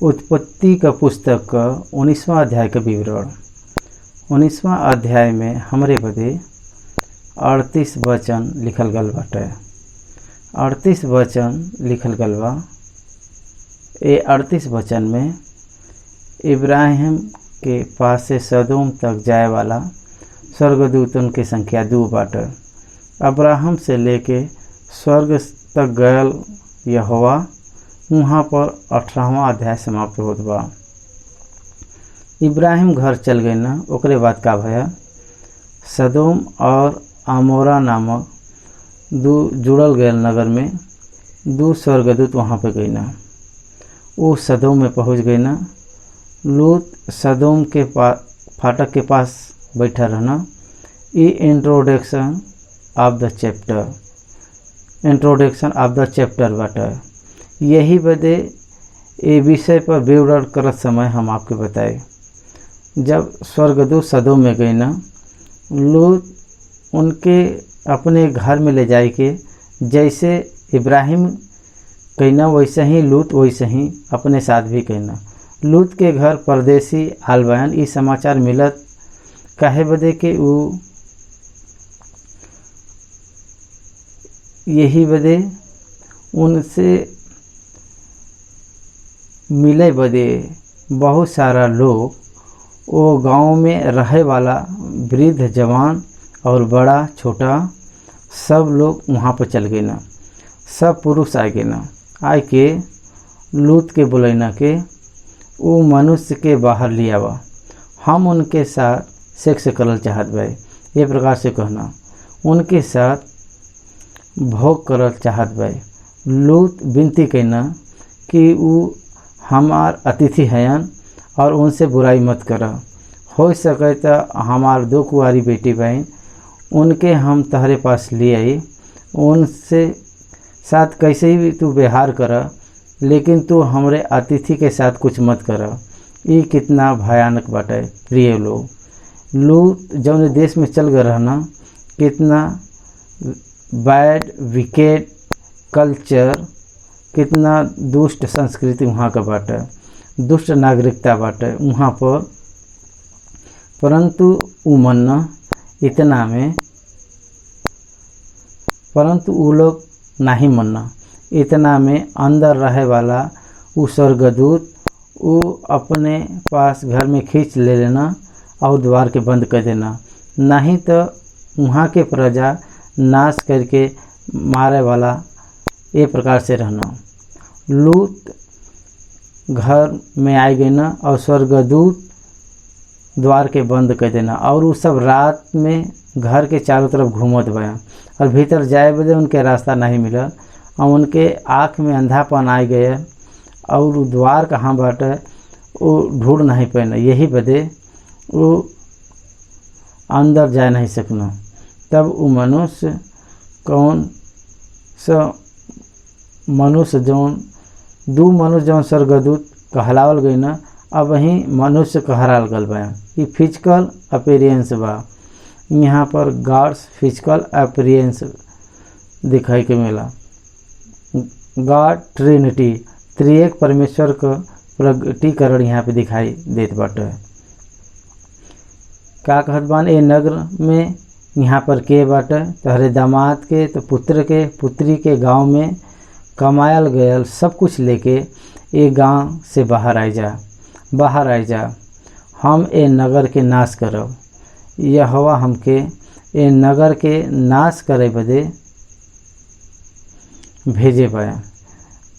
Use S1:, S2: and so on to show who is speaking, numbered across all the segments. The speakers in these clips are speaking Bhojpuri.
S1: उत्पत्ति का पुस्तक का 19वां अध्याय का विवरण। 19वां अध्याय में हमरे बदे 38 वचन लिखल गल बाटे। 38 वचन लिखल गल बा। ये 38 वचन में इब्राहिम के पास से सदोम तक जाए वाला स्वर्गदूतन की संख्या 2 बाटे। अब्राहम से लेके स्वर्ग तक गयल यहोवा वहाँ पर 18वां अध्याय समाप्त होत बा। इब्राहिम घर चल गए ना, ओकरे बाद का भया सदोम और अमोरा नामक 2 जुड़ल गए नगर में 2 स्वर्गदूत वहाँ पे गई ना। वो सदोम में पहुँच गई ना। लूत सदोम के फाटक के पास बैठा रहना। ये इंट्रोडक्शन ऑफ द चैप्टर बाटे। यही बदे ये विषय पर विवरण करत समय हम आपके बताए। जब स्वर्गदूत सदोम में गई ना, लूत उनके अपने घर में ले जाए के जैसे इब्राहिम कहना वैसे ही लूत वैसे ही अपने साथ भी कहना। लूत के घर परदेसी आलबयान ये समाचार मिलत काहे बदे के वो यही बदे उनसे मिले बदे बहुत सारा लोग वो गांव में रहे वाला वृद्ध जवान और बड़ा छोटा सब लोग वहाँ पर चल गए ना। सब पुरुष आ गए ना। आए के लूत के बुलैना के वो मनुष्य के बाहर लिया बा, हम उनके साथ सेक्स करल चाहत भाई। ये प्रकार से कहना उनके साथ भोग करल चाहत भाई। लूत विनती कहना कि वो हमार अतिथि हैं और उनसे बुराई मत करा। हो सके तो हमार 2 कुंवारी बेटी बहन उनके हम तहरे पास ले आई, उनसे साथ कैसे ही तू व्यवहार करा, लेकिन तू हमरे अतिथि के साथ कुछ मत करा। ये कितना भयानक बाटे प्रिय लोग। लूत जौन देश में चल गए रहना, कितना बैड विकेट कल्चर, कितना दुष्ट संस्कृति वहाँ का बाटे, दुष्ट नागरिकता बाटे वहाँ पर। परंतु वो मन्ना इतना में, परंतु वो लोग नहीं मन्ना इतना में अंदर रहे वाला वो स्वर्गदूत वो अपने पास घर में खींच ले लेना और द्वार के बंद कर देना, नहीं तो वहाँ के प्रजा नाश करके मारे वाला। ये प्रकार से रहना। लूत घर में आ गई ना और स्वर्गदूत द्वार के बंद कर देना, और वो सब रात में घर के चारों तरफ घूमत बया और भीतर जाए बदे उनके रास्ता नहीं मिला और उनके आँख में अंधापन आ गया और द्वार कहाँ बाटे वो ढूंढ नहीं पाना। यही बदे वो अंदर जा नहीं सकना। तब वो मनुष्य कौन सा मनुष्य जौन 2 मनुष्य जौन स्वर्गदूत कहलावल गई ना, अब वहीं मनुष्य कहलाल गल बा। ये फिजिकल अपीयरेंस बा। यहाँ पर गॉड्स फिजिकल अपीयरेंस दिखाई के मिला। गॉड ट्रिनिटी त्रिएक परमेश्वर का प्रगटीकरण यहाँ पे दिखाई देत बाटे। का कहत बान ए नगर में यहाँ पर के बाटे तहरे दामाद के तो पुत्र के पुत्री के गांव में कमायल गयल सब कुछ लेके ए गांव से बाहर आ जा, हम ए नगर के नाश करब। यहोवा हमके ए नगर के नाश करे बदे भेजे पाया।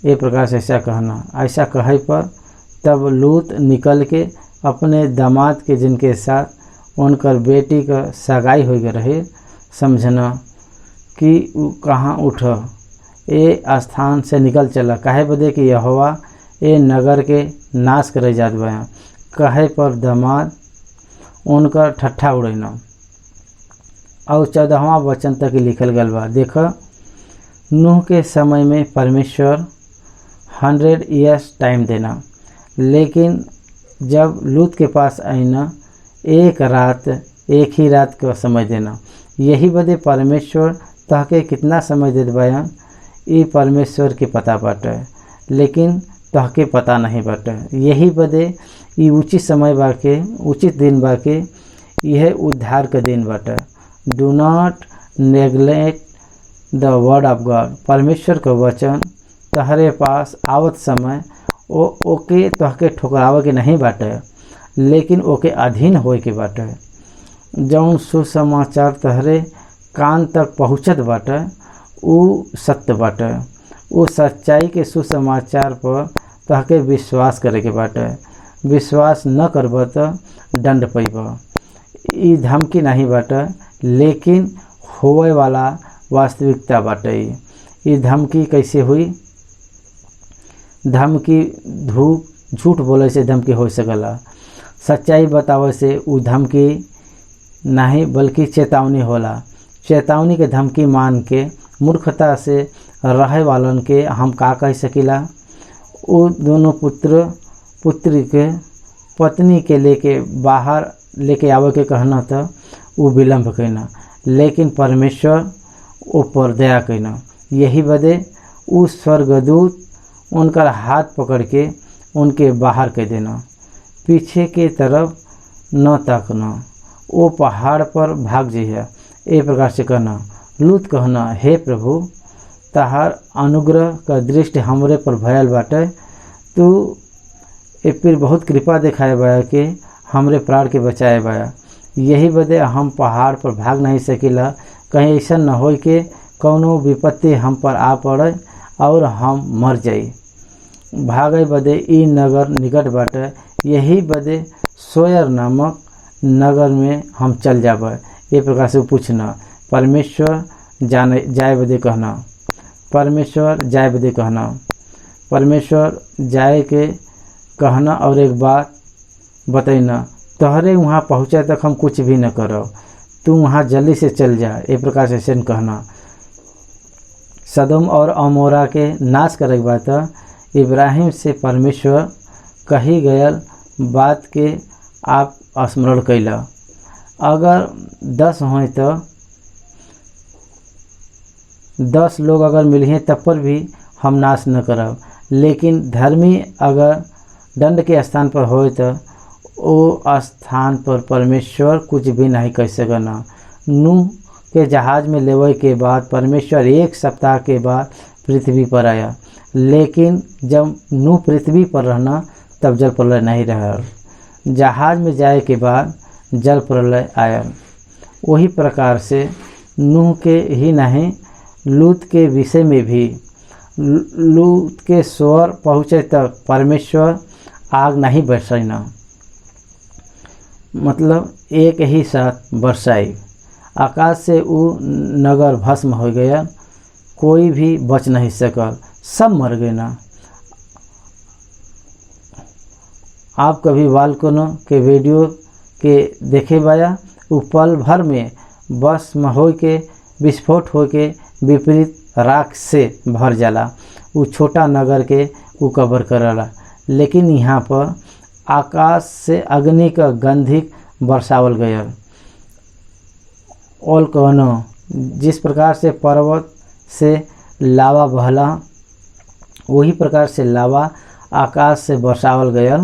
S1: ये प्रकार से ऐसा कहना। ऐसा कहे पर तब लूत निकल के अपने दामाद के जिनके साथ उनकर बेटी का सगाई हो गए रहे समझना कि कहाँ उठ ए स्थान से निकल चला। काहे बदे कि यहोवा ए नगर के नाश करे जात बया। कहे पर दामाद उनका ठट्ठा उड़ैना। और 14वां वचन तक लिखल गल बा। देख नूह के समय में परमेश्वर 100 ईयर्स टाइम देना, लेकिन जब लूत के पास आईना एक ही रात का समय देना। यही बदे परमेश्वर तहके कितना समय देत बया ये परमेश्वर के पता बाटे, लेकिन तहके पता नहीं बाटे। यही बदे ई उचित समय बाके, उचित दिन बाके, यह उद्धार के दिन बाटे। Do not neglect the word of God. परमेश्वर के वचन तहरे पास आवत समय ओके तहके ठुकरावे के नहीं बाटे, लेकिन ओके अधीन होए के बाटे। जौन सुसमाचार तहरे कान तक पहुँचत बाटे उ सत्य बाटे। उ सच्चाई के सुसमाचार पर तहके विश्वास करे के बाटे। विश्वास न करब तो दंड पैब। ई धमकी नहीं बाटे, लेकिन होए वाला वास्तविकता बाटे। ई धमकी कैसे हुई? धमकी झूठ बोले से धमकी हो सकला। सच्चाई बतावे से उ धमकी नहीं बल्कि चेतावनी होला। चेतावनी के धमकी मान के मूर्खता से रहे वालन के हम का कह सकीला? वो दोनों पुत्र पुत्री के पत्नी के लेके बाहर लेके आवे के कहना था, वो विलम्ब कहना, लेकिन परमेश्वर ऊपर दया कहना। यही बदे उस स्वर्गदूत उनका हाथ पकड़ के उनके बाहर कह देना। पीछे के तरफ न ताकना, वो पहाड़ पर भाग जइहे। ए प्रकार से कहना। लूत कहना, हे प्रभु, तहार अनुग्रह का दृष्टि हमरे पर भयल बाटे। तू ए फिर बहुत कृपा दिखाए बाया कि हमरे प्राण के बचाए बाया। यही बदे हम पहाड़ पर भाग नहीं सकीला, कहीं ऐसा न हो कि कौनो विपत्ति हम पर आ पड़े और हम मर जाई। भागे बदे ई नगर निकट बाटे। यही बदे सोयर नामक नगर में हम चल जाबे। ये प्रकार से पूछना। परमेश्वर जाए बदे कहना। परमेश्वर जाए बदे कहना। परमेश्वर जाए के कहना। और एक बात बतैना, तोहरे वहाँ पहुँचे तक हम कुछ भी न करो, तू वहाँ जल्दी से चल जा। एक प्रकार से कहना। सदोम और अमोरा के नाश करे के बाद इब्राहिम से परमेश्वर कही गयल बात के आप स्मरण कैला। अगर 10 हो तो 10 लोग अगर मिलिए तब पर भी हम नाश न करब, लेकिन धर्मी अगर दंड के स्थान पर हो तो वो स्थान पर परमेश्वर कुछ भी नहीं कर सकना। नूह के जहाज में लेवे के बाद परमेश्वर 1 सप्ताह के बाद पृथ्वी पर आया, लेकिन जब नूह पृथ्वी पर रहना तब जल प्रलय नहीं रहा। जहाज में जाए के बाद जल प्रलय आया। वही प्रकार से नूह के ही नहीं, लूत के विषय में भी लूत के स्वर पहुँचे तक परमेश्वर आग नहीं बरसाइना, मतलब एक ही साथ बरसाई। आकाश से वो नगर भस्म हो गया, कोई भी बच नहीं सकल, सब मर गए ना। आप कभी बालकों के वीडियो के देखे बाया, वो पल भर में भस्म हो के विस्फोट हो के विपरीत राख से भर जाला। वो छोटा नगर के वो कवर करला, लेकिन यहाँ पर आकाश से अग्नि का गंधिक बरसावल गया। और कहनो, जिस प्रकार से पर्वत से लावा बहला, वही प्रकार से लावा आकाश से बरसावल गया।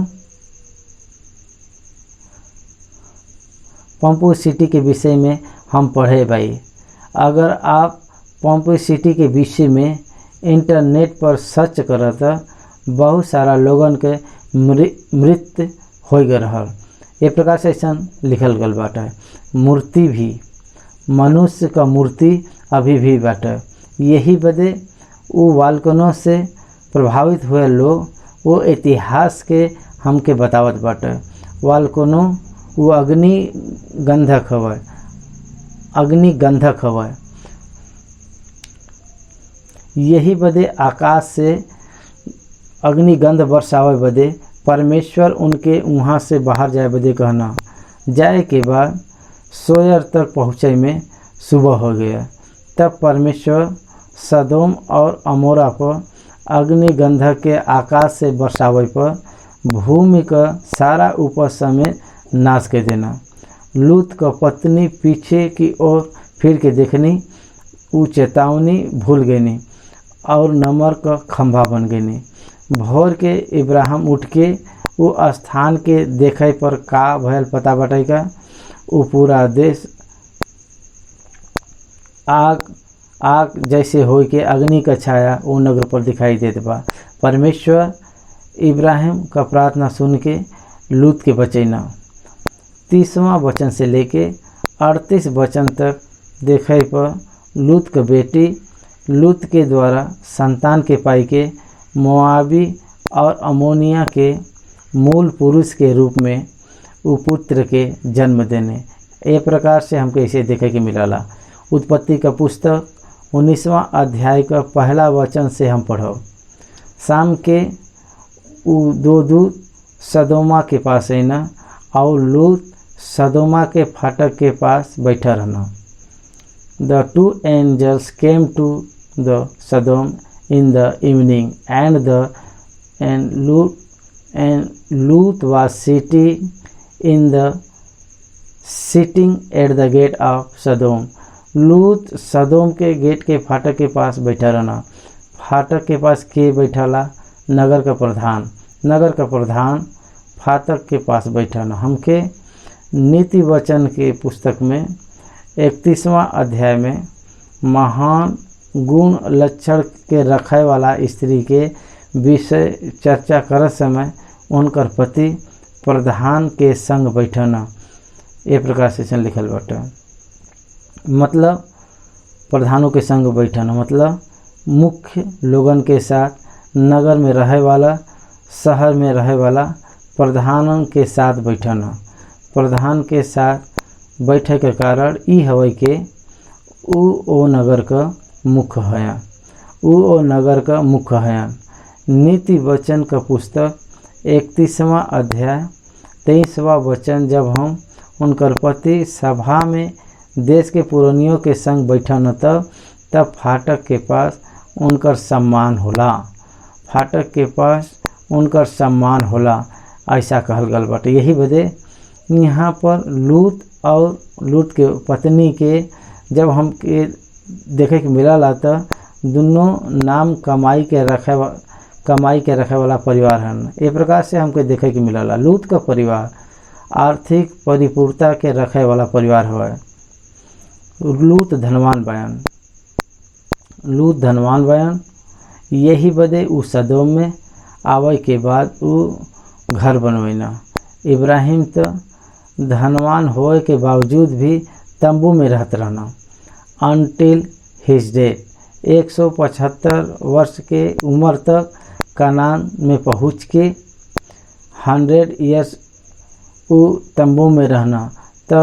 S1: पंपू सिटी के विषय में हम पढ़े भाई। अगर आप पंपू सिटी के विषय में इंटरनेट पर सर्च करत, बहुत सारा लोगन के मृत्यु हो गए रहल। ये प्रकार से ऐसा लिखल गल बाटे। मूर्ति भी, मनुष्य का मूर्ति अभी भी बाटे। यही बदे वो वाल्कनों से प्रभावित हुए लोग वो इतिहास के हमके बतावत बाटे। वाल्कनों वो अग्नि गंधक हवे, अग्नि गंधक हवे। यही बदे आकाश से अग्निगंध बरसावे बदे परमेश्वर उनके वहाँ से बाहर जाए बदे कहना। जाए के बाद सोयर तक पहुँचे में सुबह हो गया। तब परमेश्वर सदोम और अमोरा पर अग्निगंधक के आकाश से बरसावे पर भूमि का सारा ऊपर समेत नाश कर देना। लूत का पत्नी पीछे की ओर फिर के देखनी, वो चेतावनी भूल गई और नमर का खंभा बन गई। भोर के इब्राहिम उठ के वो स्थान के देखे पर का भयल पता बटेगा। वो पूरा देश आग जैसे हो के अग्नि का छाया वो नगर पर दिखाई देत बा। परमेश्वर इब्राहिम का प्रार्थना सुन के लूत के बचैना। 30वां वचन से लेके 38 वचन तक देखे पर लूत के बेटी लूत के द्वारा संतान के पाई के मोआबी और अमोनिया के मूल पुरुष के रूप में वो पुत्र के जन्म देने। एक प्रकार से हमको इसे देखे के मिलला। उत्पत्ति का पुस्तक 19वां अध्याय का पहला वचन से हम पढ़ो। शाम के दो दूत सदोमा के पास आना और लूत सदोमा के फाटक के पास बैठा रहना। The two angels came to the Sodom in the evening, and Lot was sitting at the gate of Sodom. लूत सदोम के गेट के फाटक के पास बैठा रहना। फाटक के पास के बैठाला? नगर का प्रधान। नगर का प्रधान फाटक के पास बैठा ना। हमके नीति वचन के पुस्तक में 31वां अध्याय में महान गुण लक्षण के रखे वाला स्त्री के विषय चर्चा करत समय उनकर पति प्रधान के संग बैठना ए प्रकार से लिखल बाटे। मतलब प्रधानों के संग बैठना मतलब मुख्य लोगन के साथ नगर में रहे वाला शहर में रहे वाला प्रधानों के साथ बैठना। प्रधान के साथ बैठे के कारण ई हवे के ओ नगर का मुख्य है। ओ नगर का मुख्य है। नीति वचन का पुस्तक 31वां अध्याय 23वां वचन जब हम उनकर पति सभा में देश के पुरनियों के संग बैठन तब फाटक के पास उनकर सम्मान होला। फाटक के पास उनकर सम्मान होला ऐसा कहल गल बाटे। यही वजह यहाँ पर लूत और लूत के पत्नी के जब हम के देखे के मिला तो दोनों नाम कमाई के रखे वाला परिवार हैं। एक प्रकार से हमके देखे के मिला लूत का परिवार आर्थिक परिपूर्णता के रखे वाला परिवार है। लूत धनवान बयान यही बदे उ सदोम में आवे के बाद उ घर बनवेना। इब्राहिम तो धनवान होए के बावजूद भी तंबू में रहत रहना अनटिल हिज डेथ। 175 वर्ष के उम्र तक कनान में पहुँच के 100 ईयर्स उ तंबू में रहना। तो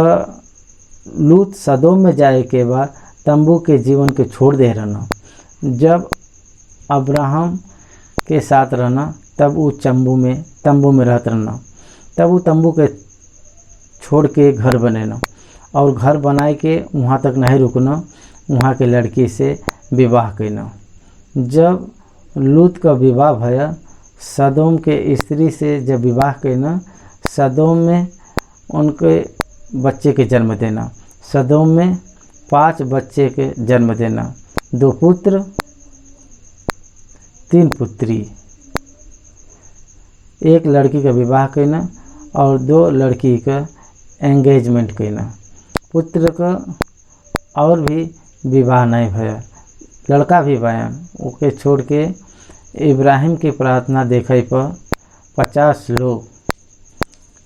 S1: लूत सदोम में जाए के बाद तंबू के जीवन के छोड़ दे रहना। जब अब्राहम के साथ रहना तब वो तंबू में रहत रहना। तब वो तंबू के छोड़ के घर बनेना और घर बनाए के वहाँ तक नहीं रुकना, वहाँ के लड़की से विवाह करना। जब लूत का विवाह भया सदोम के स्त्री से जब विवाह करना, सदोम में उनके बच्चे के जन्म देना। सदोम में 5 बच्चे के जन्म देना, 2 पुत्र 3 पुत्री। एक लड़की का विवाह करना और 2 लड़की का एंगेजमेंट करना। पुत्र का और भी विवाह नहीं भया, लड़का भी बयान ओके छोड़ के इब्राहिम की प्रार्थना देखे पर 50 लोग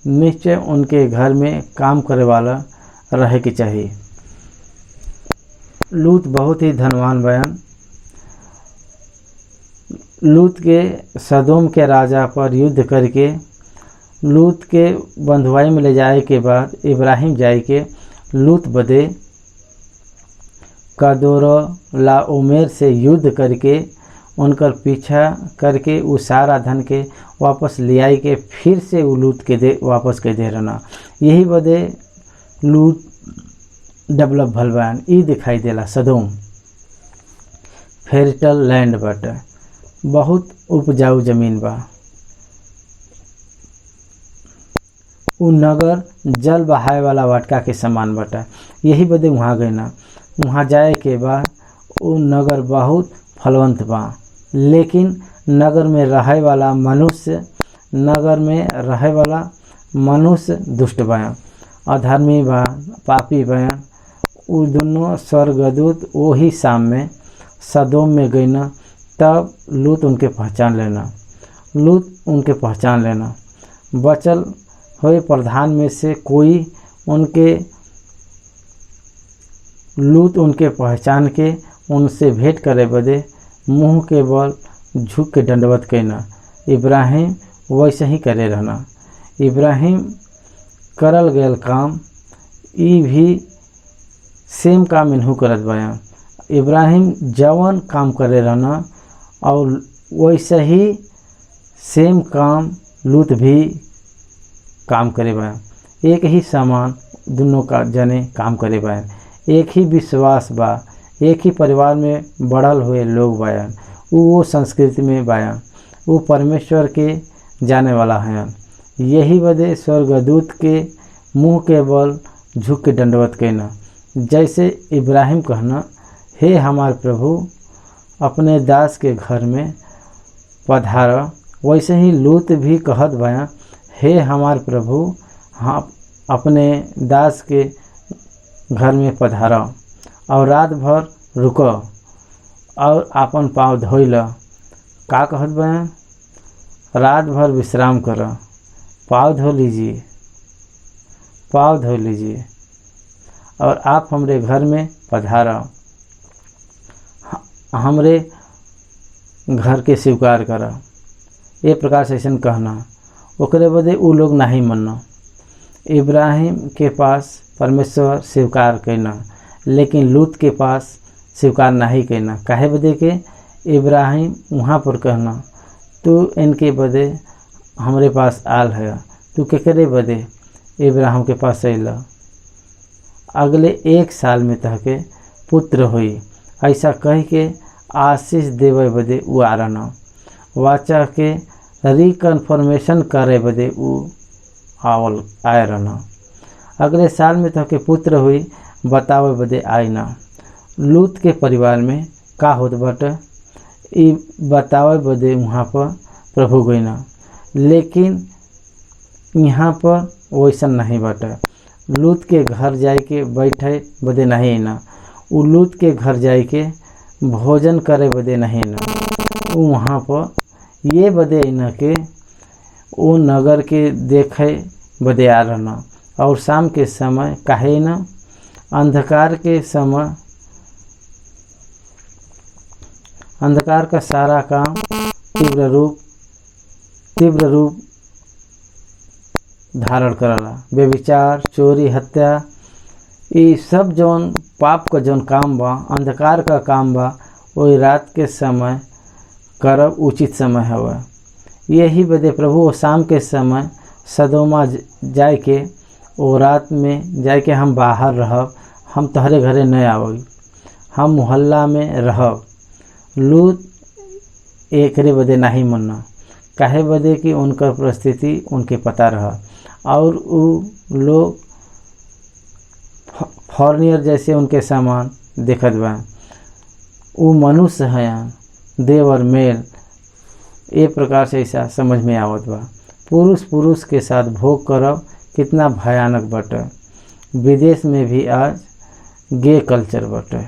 S1: निश्चय उनके घर में काम करे वाला रहे के चाहिए। लूत बहुत ही धनवान बयान। लूत के सदोम के राजा पर युद्ध करके लूत के बंधुआई में ले जाए के बाद इब्राहिम जाए के लूत बदे कदोरलाओमेर से युद्ध करके उनकर पीछा करके वो सारा धन के वापस ले आई के फिर से वो लूत के वापस के दे रहना। यही बदे लूत डेवलप भल बयान ई दिखाई देला। सदोम फेरिटल लैंड बाटे, बहुत उपजाऊ जमीन बा। उ नगर जल बहाए वाला वाटका के समान बाटे। यही बदे वहाँ गए ना। वहाँ जाए के बाद उ नगर बहुत फलवंत बा। लेकिन नगर में रहे वाला मनुष्य दुष्ट बयान, अधर्मी बयान, पापी बयान। उ दोनों स्वर्गदूत वही शाम में सदोम में गई न, तब लूत उनके पहचान लेना। बचल हुए प्रधान में से कोई लूत उनके पहचान के उनसे भेंट करे बदे मुँह के बल झुक के दंडवत कैना। इब्राहिम वैसे ही करे रहना। इब्राहिम करल गयल काम ई भी सेम काम इन्हू करत बया। इब्राहिम जवन काम करे रहना और वैसे ही सेम काम लूत भी काम करे बया। एक ही समान दोनों का जने काम करे बया। एक ही विश्वास बा, एक ही परिवार में बढ़ल हुए लोग बयान। वो संस्कृति में बयान, वो परमेश्वर के जाने वाला हैं। यही वजह स्वर्गदूत के मुँह के बल झुक के दंडवत कहना। जैसे इब्राहिम कहना, हे हमार प्रभु अपने दास के घर में पधारा, वैसे ही लूत भी कहत बया, हे हमार प्रभु हाँ अपने दास के घर में पधारा और रात भर रुको और आपन पाँव धोइल। का कहत बया? रात भर विश्राम कर, पाँव धो लीजिए और आप हमरे घर में पधारा, हमरे घर के स्वीकार करा। ये प्रकार से ऐसा कहना। ओकरे बदे उ लोग नहीं मनना। इब्राहिम के पास परमेश्वर स्वीकार करना, लेकिन लूत के पास स्वीकार नहीं करना। काहे बदे के इब्राहिम वहाँ पर कहना, तू इनके बदे हमरे पास आल है, तू केकरे बदे इब्राहिम के पास अला। अगले 1 साल में तहके पुत्र होई, ऐसा कह के आशीष देवे बदे उ आ रहना। वाचा के रिकन्फर्मेशन करे बदे उ आए रहना। अगले साल में तहके पुत्र हुई बतावे बदे आई ना। लूत के परिवार में का होत बाटे ई बतावे बदे वहाँ पर प्रभु गई ना, लेकिन यहाँ पर वैसा नहीं बाटे। लूत के घर जाए के बैठे बदे नहीं ना, उ लूत के घर जाए के भोजन करे बदे नहीं ना। वहाँ पर ये बदे न के वो नगर के देखे बदे आ रहना। और शाम के समय काहे न, अंधकार के समय अंधकार का सारा काम तीव्र रूप धारण करला। बेविचार, चोरी, हत्या, ये सब जौन पाप का जौन काम बा, अंधकार का काम बा, वही रात के समय करब उचित समय हवा। यही बदे प्रभु वो शाम के समय सदोमा जाए के, वो रात में जाए के हम बाहर रहब, हम तहरे घरे न आवब, हम मोहल्ला में रहब। लूत एकरे बदे नहीं मनना। काहे बदे कि उनकर परिस्थिति उनके पता रहा और वो लोग फॉरनियर जैसे उनके सामान देखत बा। वो मनुष्य हैं, देव और मेल, ये प्रकार से ऐसा समझ में आवत बा। पुरुष के साथ भोग करब कितना भयानक बटे। विदेश में भी आज गे कल्चर बटे।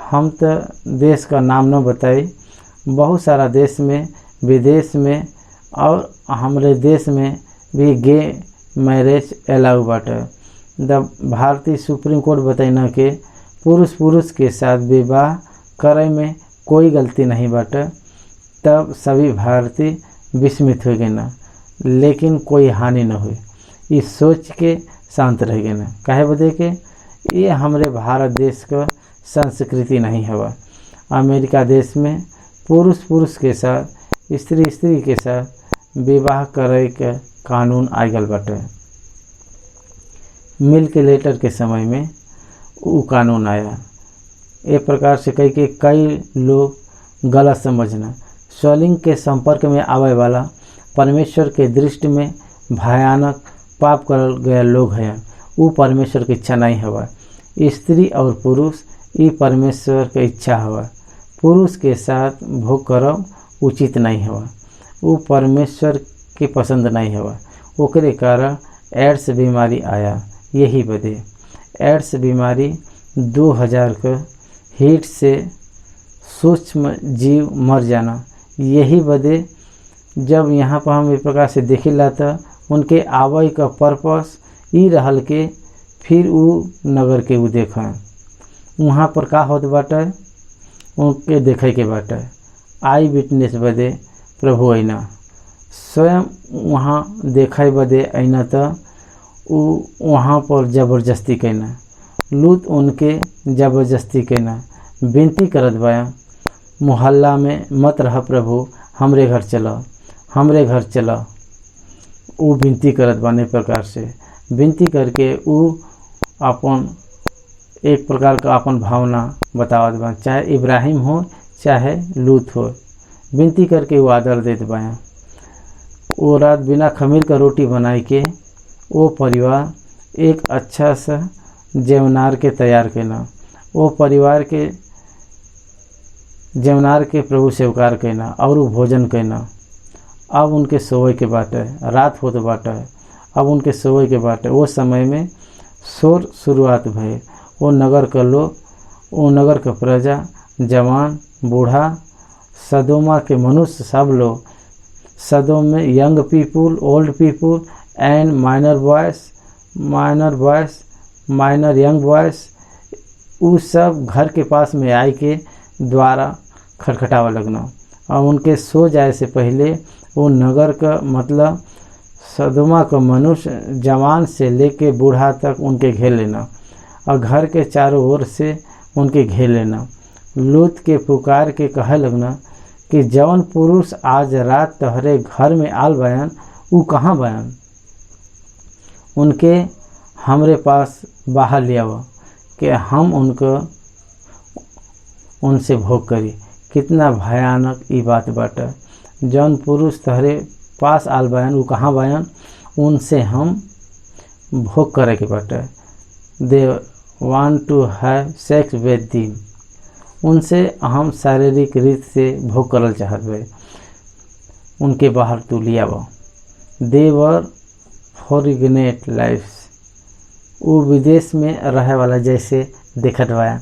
S1: हम तो देश का नाम न बताई, बहुत सारा देश में, विदेश में और हमारे देश में भी गे मैरिज अलाउ बाटे। जब भारतीय सुप्रीम कोर्ट बताइना कि पुरुष के साथ विवाह करे में कोई गलती नहीं बाटे, तब सभी भारतीय विस्मित हो गए ना, लेकिन कोई हानि न हुई। इस सोच के शांत रह गए ना। काहे बदे के ये हमारे भारत देश का संस्कृति नहीं हवा। अमेरिका देश में पुरुष के साथ, स्त्री के साथ विवाह करे के कानून आ गल बाटे। मिल्क लेटर के समय में वो कानून आया। एक प्रकार से कई लोग गलत समझना। स्वलिंग के संपर्क में आवे वाला परमेश्वर के दृष्टि में भयानक पाप कर गया लोग हैं। वो परमेश्वर की इच्छा नहीं हवा। स्त्री और पुरुष ये परमेश्वर की इच्छा हवा। पुरुष के साथ भोग करब उचित नहीं हवा, वो परमेश्वर के पसंद नहीं हवा। ओकरे कारण एड्स बीमारी आया। यही बदे एड्स बीमारी 2000 का हीट से सूक्ष्म जीव मर जाना। यही बदे जब यहाँ पर हम इस प्रकार से देखिला तो उनके आवे का पर्पस ई रहल के फिर उ नगर के उ देखें वहाँ पर का होत बाटे उनके देखे के बाटे। आई विटनेस बदे प्रभु अइना स्वयं वहाँ देखे बदे अइना तो उ वहाँ पर ज़बरदस्ती कैना। लूत उनके ज़बरदस्ती कैना विनती करत बा मोहल्ला में मत रह प्रभु, हमरे घर चला, हमरे घर चला। वो विनती करत बाने प्रकार से विनती करके वो अपन एक प्रकार का अपन भावना बतावत बा, चाहे इब्राहिम हो चाहे लूत हो, विनती करके वो आदर देत बा। वो रात बिना खमीर का रोटी बनाई के वो परिवार एक अच्छा सा जेवनार के तैयार करना। वो परिवार के जेवनार के प्रभु स्वीकार करना और वो भोजन करना। अब उनके सोए के बाटे रात होत बाटे, अब उनके सोए के बाटे। वो समय में शोर शुरुआत भये। वो नगर का लोग, वो नगर का प्रजा, जवान बूढ़ा, सदोमा के मनुष्य सब लोग, सदोम में young people, old people and minor young boys, वो सब घर के पास में आए के द्वारा खटखटावा लगना। और उनके सो जाए से पहले वो नगर का मतलब सदोमा का मनुष्य जवान से लेके बूढ़ा तक उनके घेर लेना और घर के चारों ओर से उनके घेर लेना। लूत के पुकार के कहे लगना कि जवन पुरुष आज रात तहरे घर में आल बयान वो कहाँ बयान, उनके हमरे पास बाहर ले आवा कि हम उनसे भोग करी। कितना भयानक ये बात बाटे। जौन पुरुष तहरे पास आल बयान वो कहाँ बयान, उनसे हम भोग करे के बाटे। They want to have sex with them, उनसे हम शारीरिक रीत से भोग करल चाहत बे। उनके बाहर तू लिया बा। दे वर फॉरिगनेट लाइफ्स, वो विदेश में रहे वाला जैसे देखत बा।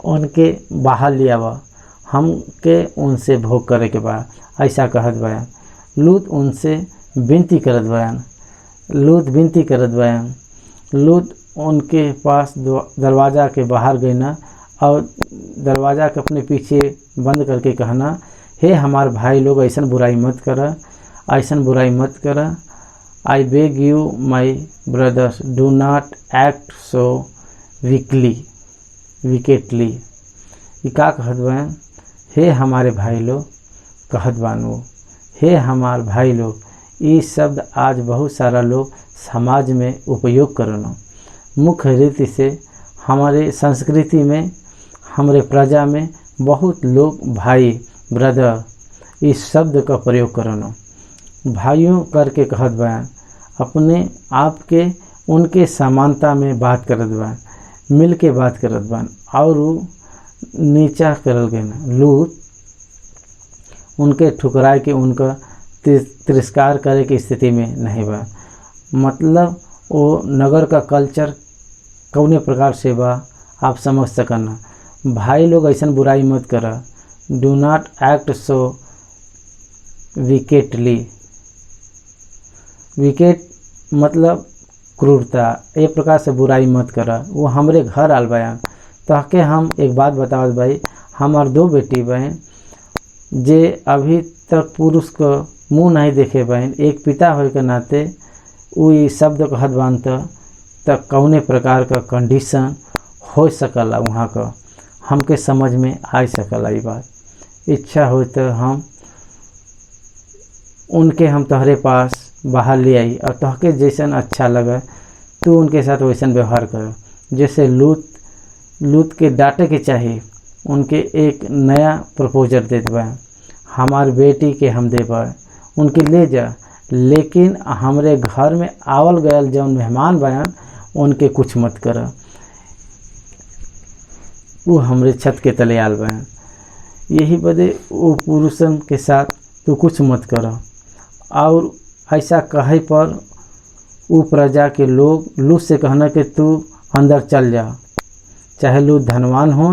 S1: उनके बाहर लिया बा, हमके उनसे भोग करे के बा, ऐसा कहत बा। लूत उनसे विनती करत बा। लूत विनती करत बा। लूत उनके पास दरवाज़ा के बाहर गई ना और दरवाज़ा के अपने पीछे बंद करके कहना, हे हमार भाई लोग ऐसन बुराई मत करा, ऐसन बुराई मत करा। I beg you my brothers do not act so wickedly. ये का कहत बा, हे हमारे भाई लोग कहत बानू, हे हमार भाई लोग। ये शब्द आज बहुत सारा लोग समाज में उपयोग करना। मुख्य रीति से हमारे संस्कृति में, हमारे प्रजा में बहुत लोग भाई ब्रदर इस शब्द का प्रयोग करना। भाइयों करके कहत बा, अपने आप के उनके समानता में बात करत बा, मिल के बात करत बा और नीचा करल गए। लूत उनके ठुकराए के उनका तिरस्कार करे की स्थिति में नहीं बा। मतलब वो नगर का कल्चर कौने प्रकार से बा आप समझ सकना। भाई लोग ऐसा बुराई मत करा, do not act so wickedly. Wicked मतलब क्रूरता, एक प्रकार से बुराई मत करा। वो हमरे घर आल बयान ताकि हम एक बात बतावत भाई, हमार 2 बेटी बहन जे अभी तक पुरुष को मुँह नहीं देखे बहन, एक पिता होए के नाते वो ये शब्द कहत बान तक कौने प्रकार का कंडीशन हो सकला वहाँ का हमके समझ में आ सकला। ये बात इच्छा हो तो हम तोहरे पास बाहर ले आई और तोहके जैसन अच्छा लगे तू उनके साथ वैसन व्यवहार कर। जैसे लूत के डांटे के चाहिए, उनके एक नया प्रपोजल देत बा, हमार बेटी के हम देबा, उनके ले जा, लेकिन हमरे घर में आवल गयल जौन मेहमान बयान उनके कुछ मत कर, वो हमरे छत के तले आल बयान। यही बदे वो पुरुषन के साथ तू कुछ मत कर। और ऐसा कहे पर वो प्रजा के लोग लूत से कहना कि तू अंदर चल जा। चाहे लूत धनवान हो,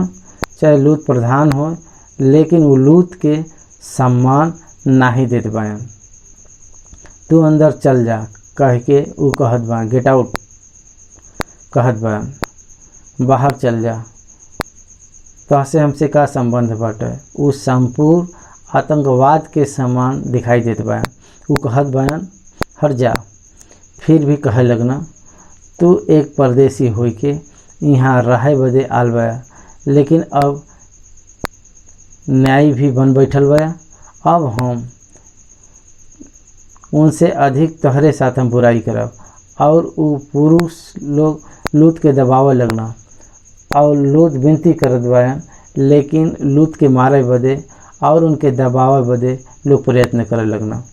S1: चाहे लूत प्रधान हो, लेकिन वो लूत के सम्मान नहीं देत बायन। तू अंदर चल जा कह के वो कहत बा, गेट आउट कहत बायन, बाहर चल जा। तहसे हमसे का संबंध बाटे। वो संपूर्ण आतंकवाद के समान दिखाई देत बायन। वो कहत बायन हट जा। फिर भी कहे लगना तू एक परदेसी होई के यहाँ रहे बदे आल बाया, लेकिन अब न्याय भी बन बैठल बाया। अब हम उनसे अधिक तोहरे साथ हम बुराई करब। और वो पुरुष लोग लूत के दबावे लगना और लूत विनती करत बायन, लेकिन लूत के मारे बदे और उनके दबावे बदे लोग प्रयत्न करे लगना।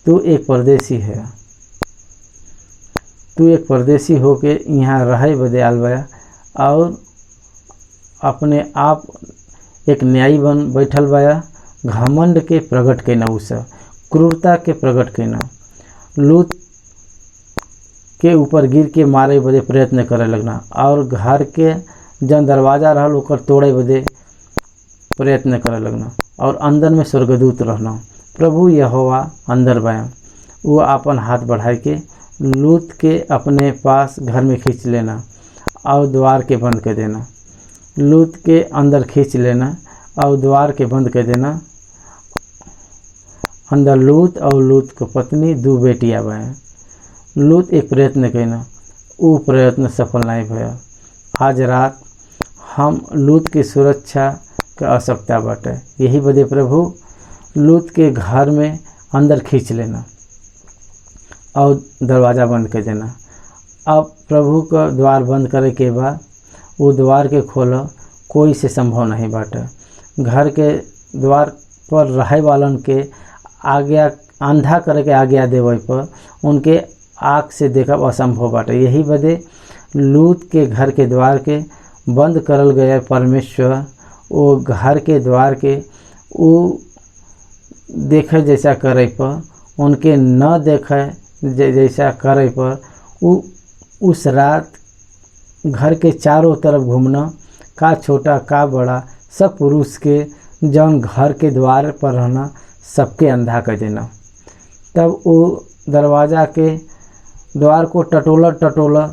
S1: तू एक परदेसी है, तू एक परदेसी होके यहाँ रहे बदे आल बाया और अपने आप एक न्यायी बन बैठल बाया। घमंड के प्रकट कैना, उस क्रूरता के प्रकट कैना, लूत के ऊपर गिर के मारे बदे प्रयत्न करे लगना और घर के जन दरवाजा रहल ओकर तोड़े बदे प्रयत्न करे लगना। और अंदर में स्वर्गदूत रहना। प्रभु यहोवा अंदर बाया। वो अपन हाथ बढ़ाए के लूत के अपने पास घर में खींच लेना और द्वार के बंद कर देना। लूत के अंदर खींच लेना और द्वार के बंद कर देना। अंदर लूत और लूत को पत्नी दो बेटियां बाएँ। लूत एक प्रयत्न कैना, वो प्रयत्न सफल नहीं भया। आज रात हम लूत की सुरक्षा के आवश्यकता बाटे। यही बदे प्रभु लूत के घर में अंदर खींच लेना और दरवाज़ा बंद कर देना। अब प्रभु का द्वार बंद करे के बाद वो द्वार के खोल कोई से संभव नहीं बाटे। घर के द्वार पर रहे वालन के आज्ञा अंधा करे के आज्ञा देवे पर उनके आँख से देखब असंभव बाटे। यही बदे लूत के घर के द्वार के बंद करल गया परमेश्वर वो घर के द्वार के वो देखे जैसा करे पर उनके न देखे जैसा करे पर वो उस रात घर के चारों तरफ घूमना, का छोटा का बड़ा सब पुरुष के जौन घर के द्वार पर रहना सबके अंधा कर देना। तब वो दरवाज़ा के द्वार को टटोला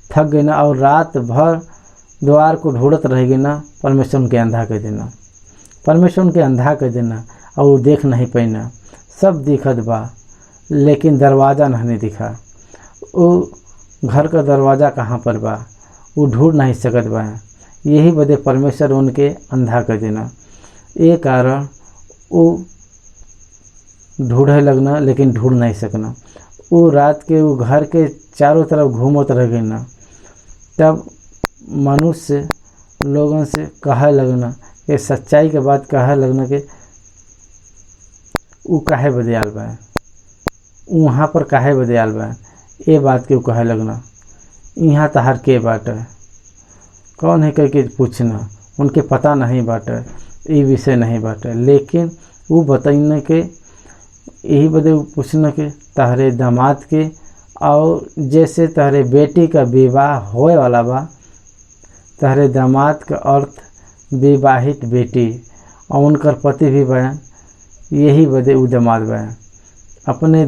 S1: थक गई ना और रात भर द्वार को ढूंढत रह गई ना। परमेश्वर के अंधा कर देना, परमेश्वर के अंधा कर देना और वो देख नहीं पैना। सब दिखत बा लेकिन दरवाज़ा नहीं दिखा। वो घर का दरवाज़ा कहाँ पर बा वो ढूंढ नहीं सकत बा। यही बदे परमेश्वर उनके अंधा कर देना। ये कारण वो ढूंढे लगना लेकिन ढूंढ नहीं सकना। वो रात के वो घर के चारों तरफ घूमत रह गई ना। तब मनुष्य लोगों से कहे लगना कि सच्चाई के बात कहे लगना कि वो काहे बदे आल बा, वहाँ पर काहे बदे आल बा। ये बात के वो कहे लगना यहाँ तहार के बाटे कौन है कह के पूछना। उनके पता नहीं बाटे, ये विषय नहीं बाटे, लेकिन वो बताइना के यही बदे पूछना के तहरे दामाद के और जैसे तहरे बेटी का विवाह होए वाला बा। तहरे दामाद का अर्थ विवाहित बेटी और उनकर पति भी बयान। यही बदे वो दामाद बयान अपने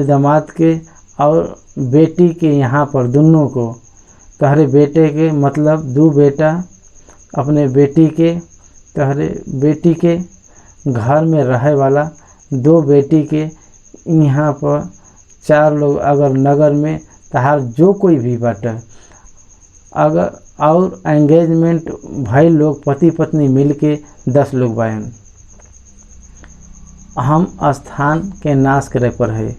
S1: दामाद के और बेटी के यहाँ पर दोनों को तहरे बेटे के मतलब दो बेटा अपने बेटी के तहरे बेटी के घर में रहे वाला दो बेटी के यहाँ पर चार लोग अगर नगर में तहार जो कोई भी बाटे अगर और एंगेजमेंट भाई लोग पति पत्नी मिल के 10 लोग बायन। हम स्थान के नाश करे पर है।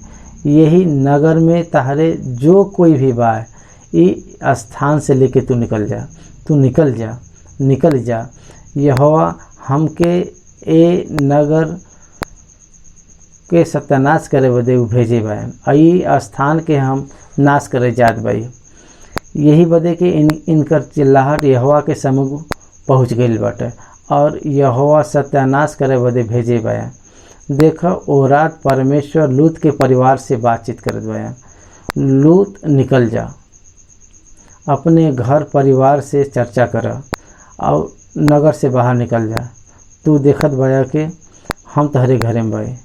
S1: यही नगर में तहरे जो कोई भी बा ये स्थान से लेके तू निकल जा। यहोवा हमके ए नगर के सत्यानाश करे बदे भेजे बायन। ई स्थान के हम नाश करे जात बाई। यही बदे कि इनकर चिल्लाहट यहोवा के समुख पहुँच गईल बाटे और यहोवा सत्यानाश करे बदे भेजे बया। देख ओ रात परमेश्वर लूत के परिवार से बातचीत करत बया। लूत निकल जा, अपने घर परिवार से चर्चा कर और नगर से बाहर निकल जा। तू देखत बया कि हम तहरे घरे में बे,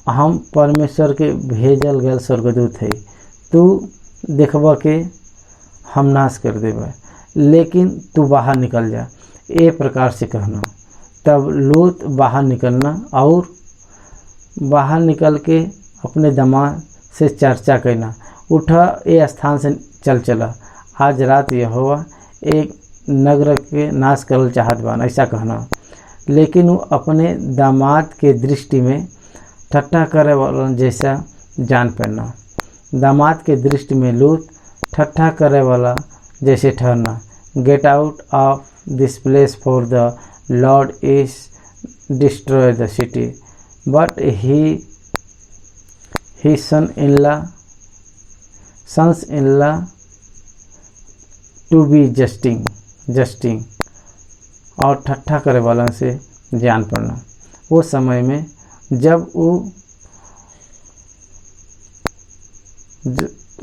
S1: हम परमेश्वर के भेजल गए स्वर्गदूत है। तू देखबा के हम नाश कर देबे, लेकिन तू बाहर निकल जा, ए प्रकार से कहना। तब लूत बाहर निकलना और बाहर निकल के अपने दामाद से चर्चा करना, उठा ए स्थान से चल चला, आज रात यहोवा एक नगर के नाश करल चाहत बान, ऐसा कहना। लेकिन वो अपने दामाद के दृष्टि में ठट्ठा करे वाला जैसा जान पड़ना। दामाद के दृष्टि में लूत ठट्ठा करे वाला जैसे ठहरना। Get out of this place for the lord is destroy the city, but he sons in law to be jesting और ठट्ठा करे वाला से जान पड़ना। वो समय में जब वो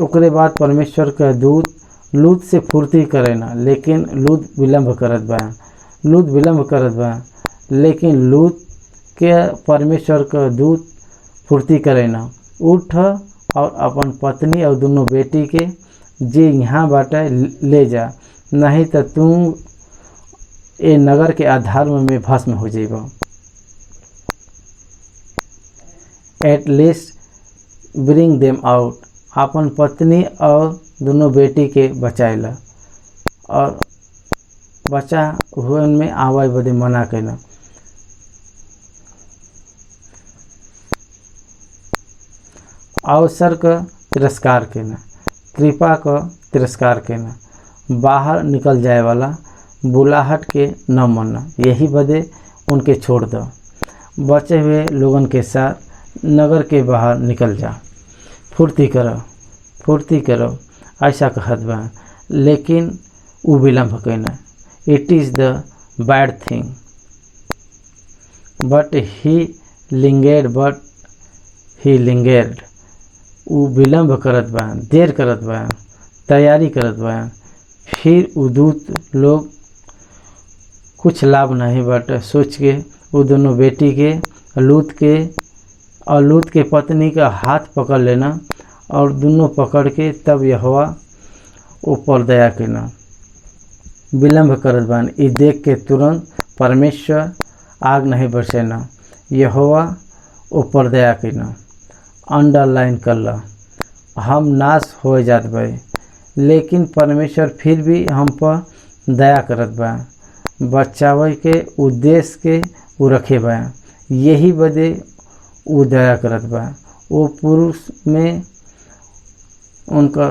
S1: ओकरे बाद परमेश्वर का दूत लूत से फुर्ती करे ना, लेकिन लूत विलम्ब करत बा। लेकिन लूत के परमेश्वर का दूत फुर्ती करे ना, उठ और अपन पत्नी और दोनों बेटी के जे यहाँ बाटे ले जा, नहीं तो तुम ए नगर के आधार में भस्म हो जाएगा। एट लीस्ट ब्रिंग देम आउट, अपन पत्नी और दोनों बेटी के बचाएला और बचा हुए में आवाज बदे मना करना। अवसर का तिरस्कार करना, कृपा का तिरस्कार करना, बाहर निकल जाए वाला बुलाहट के न मानना, यही बदे उनके छोड़ दो। बचे हुए लोगन के साथ नगर के बाहर निकल जा, फुर्ती करो ऐसा कहत बा। लेकिन वो विलम्ब कहना, it is the bad thing but he lingered. वो विलम्ब करत बा, देर करत बा, तैयारी करत बा। फिर वो दूत लोग कुछ लाभ नहीं बट सोच के वो दोनों बेटी के लूत के पत्नी का हाथ पकड़ लेना और दोनों पकड़ के तब यहोवा ऊपर दया करना। विलम्ब करत बान, ई देख के तुरंत परमेश्वर आग नहीं बरसेना, यहोवा ऊपर दया करना। अंडरलाइन कर ला, हम नाश हो जात बे, लेकिन परमेश्वर फिर भी हम पर दया करत बा, बचावे के उद्देश्य के वो रखे बा, यही बदे वो दया करत बा। वो पुरुष में उनका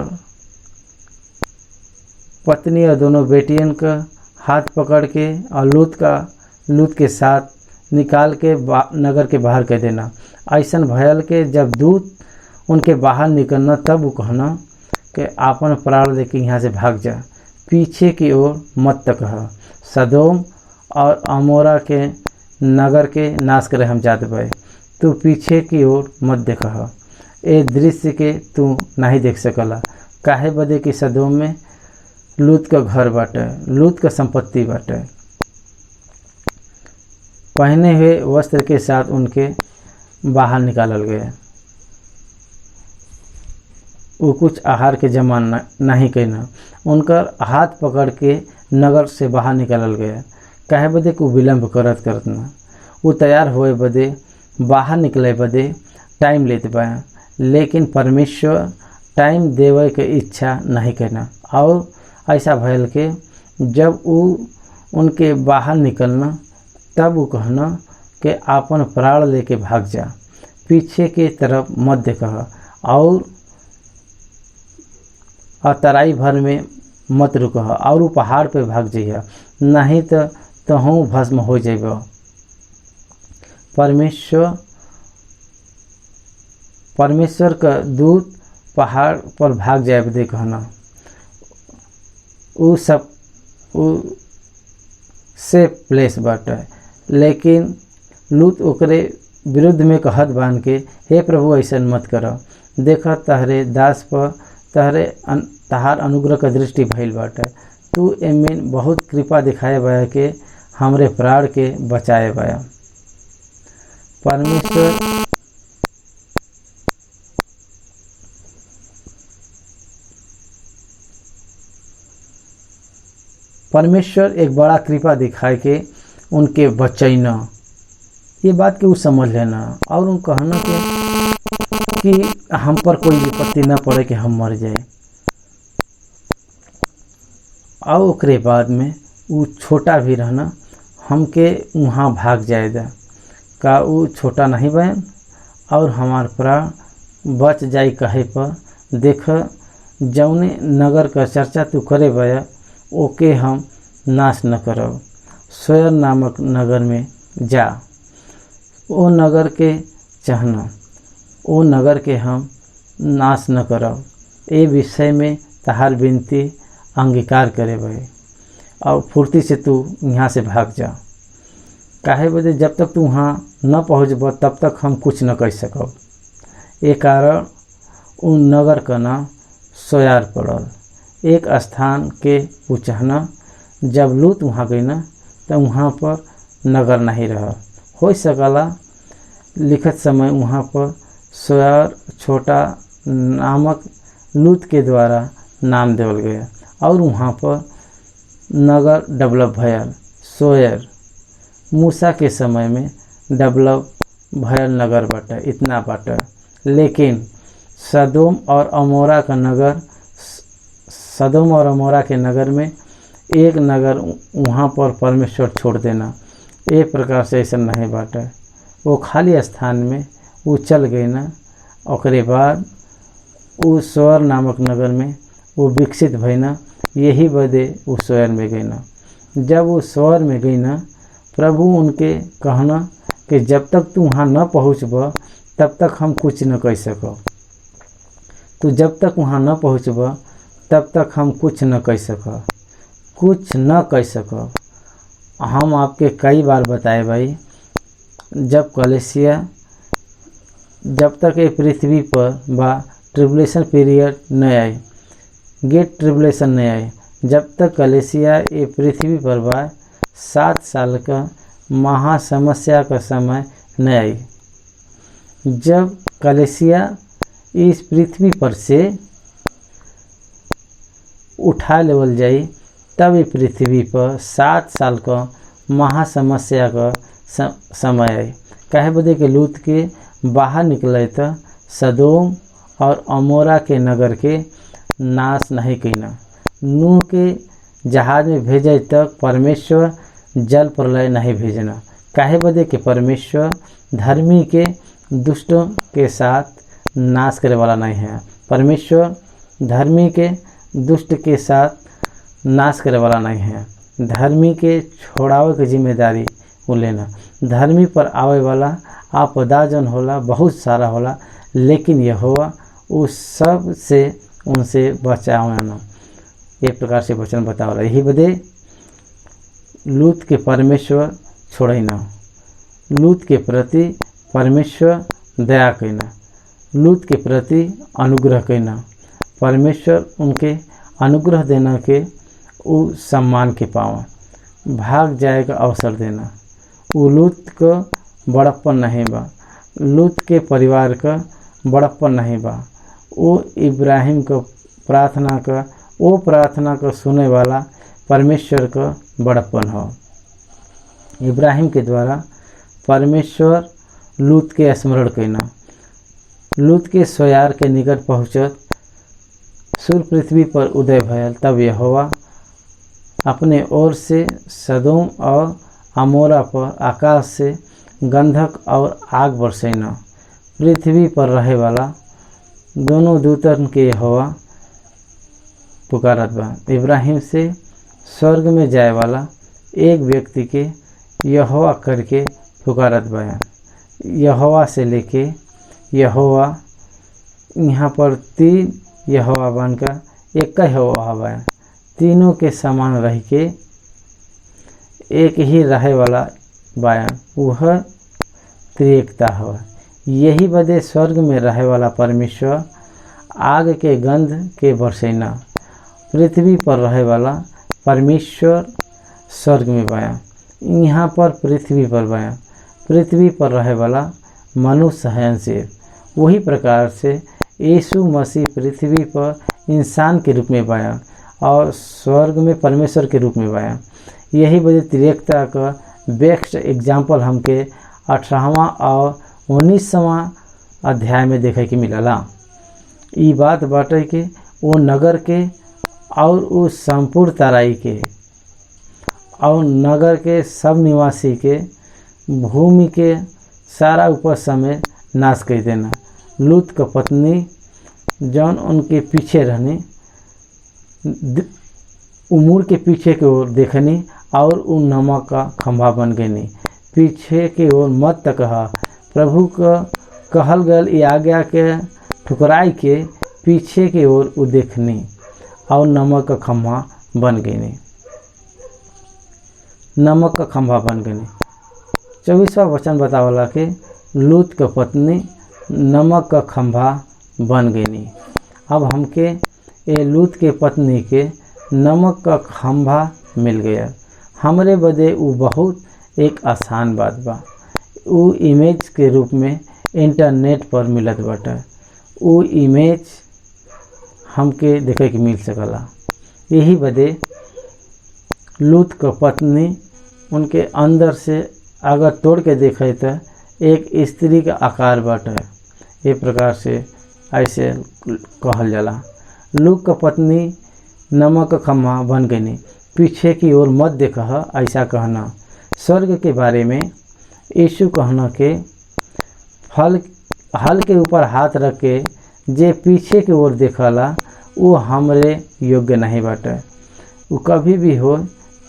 S1: पत्नी और दोनों बेटियन का हाथ पकड़ के और लूत के साथ निकाल के नगर के बाहर कर देना। ऐसा भयल के जब दूत उनके बाहर निकलना, तब वो कहना कि आपन प्राण लेके यहाँ से भाग जा, पीछे की ओर मत कह, सदोम और अमोरा के नगर के नाश करे हम जाते बे, तू पीछे की ओर मत देखा। ए दृश्य के तू नहीं देख सकला, काहे बदे कि सदोम में लूत का घर बाटे, लूत का संपत्ति बाटे। पहने हुए वस्त्र के साथ उनके बाहर निकालल गए। वो कुछ आहार के जमा नहीं करना, उनका हाथ पकड़ के नगर से बाहर निकालल गया। काहे बदे को विलम्ब करत ना, वो तैयार हुए बदे बाहर निकले बदे टाइम लेते बा, लेकिन परमेश्वर टाइम देवे के इच्छा नहीं करना। और ऐसा भयल के जब वो उनके बाहर निकलना, तब वो कहना कि आपन प्राण लेके भाग जा, पीछे के तरफ मत देखा और तराई भर में मत रुकह और वो पहाड़ पे भाग जाइए, नहीं तो तहु भस्म हो जाएगा। परमेश्वर का दूत पहाड़ पर भाग जाए बदे कहना। सेफ प्लेस बाटे। लेकिन लूत ओकरे विरुद्ध में कहत बान के, हे प्रभु ऐसन मत कर, देख तहरे दास पर तहार अनुग्रह का दृष्टि भइल बाटे। तू एमें बहुत कृपा दिखाए बया के हमरे प्राण के बचाए बया। परमेश्वर एक बड़ा कृपा दिखाए के उनके बचैना, ये बात के वो समझ लेना और उन कहना कि हम पर कोई विपत्ति न पड़े कि हम मर जाए। और ओकरे बाद में वो छोटा भी रहना हमके वहाँ भाग जाएगा का वो छोटा नहीं बहन और हमार प्राण बच जाई कहे पर देख जौने नगर का चर्चा तू करे बया ओके हम नाश न करब। सोयर नामक नगर में जा, ओ नगर के चाहना, ओ नगर के हम नाश न करब। ए विषय में तहार विनती अंगीकार करे बे और फुर्ती से तू यहाँ से भाग जा। काहे बजे जब तक तू वहाँ न पहुँचब तब तक हम कुछ न कर सकब। ए कारण उन नगर का नाम सोयार पड़ल। एक स्थान के पूछना जब लूत वहाँ गई ना तो वहाँ पर नगर नहीं रहा। हो सकला लिखत समय वहाँ पर सोयार छोटा नामक लूत के द्वारा नाम देवल गया और वहाँ पर नगर डेवलप भयल। सोयर मूसा के समय में डेवलप भयल नगर बाटे, इतना बाटे। लेकिन सदोम और अमोरा के नगर में एक नगर वहाँ पर परमेश्वर छोड़ देना, एक प्रकार से ऐसा नहीं बाटे। वो खाली स्थान में वो चल गई ना, ओकरे बाद वो सोयर नामक नगर में वो विकसित भई ना, यही बदे वो सोयर में गई ना। जब वो सोयर में गई ना, प्रभु उनके कहना कि जब तक तू वहाँ न पहुँचब तब तक हम कुछ न कह सकब। तू जब तक वहाँ न पहुँचब तब तक हम कुछ न कह सकब, कुछ न कह सकब। हम आपके कई बार बताए भाई, जब कलीसिया जब तक ये पृथ्वी पर बा ट्रिबुलेशन पीरियड न आए, गेट ट्रिबुलेशन न आए, जब तक कलीसिया ये पृथ्वी पर बा 7 साल का महासमस्या का समय न आई। जब कलीसिया इस पृथ्वी पर से उठा लेवल जाई तब ये पृथ्वी पर 7 साल का महासमस्या का समय आई। कहे बदे के लूत के बाहर निकले तो सदोम और अमोरा के नगर के नाश नहीं कीना। नूह के जहाज में भेजे तक परमेश्वर जल प्रलय नहीं भेजना। काहे बदे के परमेश्वर धर्मी के दुष्टों के साथ नाश करे वाला नहीं है। परमेश्वर धर्मी के दुष्ट के साथ नाश करे वाला नहीं है। धर्मी के छोड़ावे के जिम्मेदारी वो लेना। धर्मी पर आवे वाला आपदा जन होला बहुत सारा होला, लेकिन यहोवा उस सब से उनसे बचावना। एक प्रकार से वचन बतावला। यही बदे लूत के परमेश्वर छोड़े ना, लूत के प्रति परमेश्वर दया करना, लूत के प्रति अनुग्रह करना। परमेश्वर उनके अनुग्रह देना के वो सम्मान के पावा, भाग जाए का अवसर देना। वो लूत को बड़प्पन नहीं बा, लूत के परिवार का बड़प्पन नहीं बा। वो इब्राहिम को प्रार्थना को सुने वाला परमेश्वर का बड़प्पन हो। इब्राहिम के द्वारा परमेश्वर लूत के स्मरण करना। लूत के सोयार के निकट पहुँचत सूर्य पृथ्वी पर उदय भयल, तब यहोवा अपने ओर से सदोम और अमोरा पर आकाश से गंधक और आग बरसैना। पृथ्वी पर रहे वाला दोनों दूतन के यहोवा पुकारत बा। इब्राहिम से स्वर्ग में जाए वाला एक व्यक्ति के यहोवा करके पुकारत बा। यहोवा से लेके यहोवा यहाँ पर 3 यहोवा बनकर एक यहोवा बा। तीनों के समान रह के एक ही रहे वाला बाया, वह त्रिएकता हो। यही बदे स्वर्ग में रहे वाला परमेश्वर आग के गंध के बरसैना, पृथ्वी पर रहे वाला परमेश्वर स्वर्ग में बाया, यहाँ पर पृथ्वी पर बाया, पृथ्वी पर रहे वाला मनुष्य है से। वही प्रकार से यीशु मसीह पृथ्वी पर इंसान के रूप में बाया और स्वर्ग में परमेश्वर के रूप में बाया। यही वजह त्रिएकता का बेस्ट एग्जाम्पल हमके 18वां और 19वां अध्याय में देखे के मिलला। ई बात बाटे कि वो नगर के और उस संपूर्ण तराई के और नगर के सब निवासी के भूमि के सारा ऊपर समय नाश कर देना। लूत का पत्नी जौन उनके पीछे रहनी, उमूर के पीछे की ओर देखनी और उन नमक का खंभा बन गई। पीछे की ओर मत तक प्रभु का कहल गल ये आज्ञा के ठुकराई के पीछे की ओर उ देखनी और नमक का खंभा बन गई, नमक का खंभा बन गई। 24वां वचन बतावला कि लूत का पत्नी नमक का खंभा बन गई। अब हमके ये लूत के पत्नी के नमक का खंभा मिल गया। हमरे बदे वो बहुत एक आसान बात बा। वो इमेज के रूप में इंटरनेट पर मिलत बाटे। वो इमेज हमके देखे के मिल सकला। यही बदे लूत का पत्नी उनके अंदर से अगर तोड़ के देखे तो एक स्त्री का आकार बाटे। ये प्रकार से ऐसे कहल जाला। लूत का पत्नी नमक का खम्भा बन गई, पीछे की ओर मत देखा, ऐसा कहना। स्वर्ग के बारे में यीशु कहना के हल के ऊपर हाथ रख के जे पीछे की ओर देखला वो हमरे योग्य नहीं बाटे। वो कभी भी हो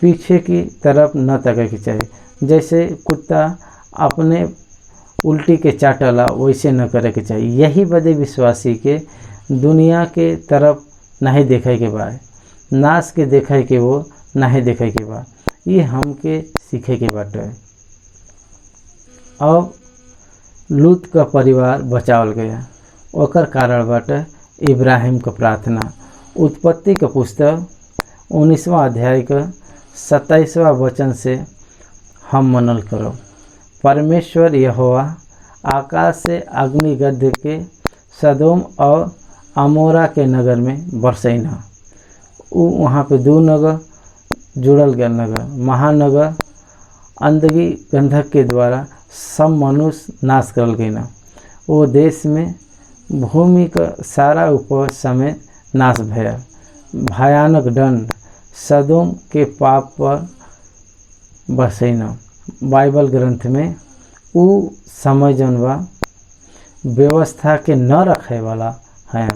S1: पीछे की तरफ न तके के चाहिए। जैसे कुत्ता अपने उल्टी के चाटला वैसे न करे के चाहिए। यही बदे विश्वासी के दुनिया के तरफ नहीं देखे के बाद, नाश के देखे के वो नहीं देखे के बाद, ये हमके सीखे के बाटे। अब लूत का परिवार बचावल गया, ओकर कारण बाटे इब्राहिम का प्रार्थना। उत्पत्ति का पुस्तक 19वां अध्याय का 27वां वचन से हम मनन करो। परमेश्वर यहोवा आकाश से अग्निगद्ध के सदोम और अमोरा के नगर में बरसैना। वहाँ पे दो नगर जुड़ल गया, नगर महानगर अंधगी गंधक के द्वारा सब मनुष्य नाश करल गई ना। वो देश में भूमि का सारा उपज समेत नाश भया। भयानक दंड सदोम के पाप पर बरसैना। बाइबल ग्रंथ में वो समय जनवा व्यवस्था के न रखे वाला है,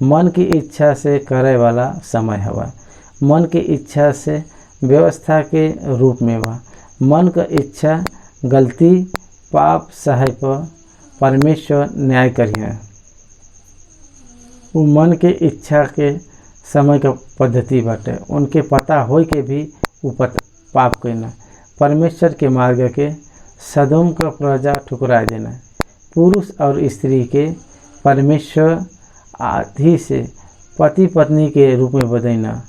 S1: मन की इच्छा से करे वाला समय हवा। मन की इच्छा से व्यवस्था के रूप में बा। मन का इच्छा गलती पाप सहे पर परमेश्वर न्याय करिए। वो मन के इच्छा के समय का पद्धति बाटे। उनके पता हो के भी वो पाप करना। परमेश्वर के मार्ग के सदोम का प्रजा ठुकरा देना। पुरुष और स्त्री के परमेश्वर आदि से पति पत्नी के रूप में बदलना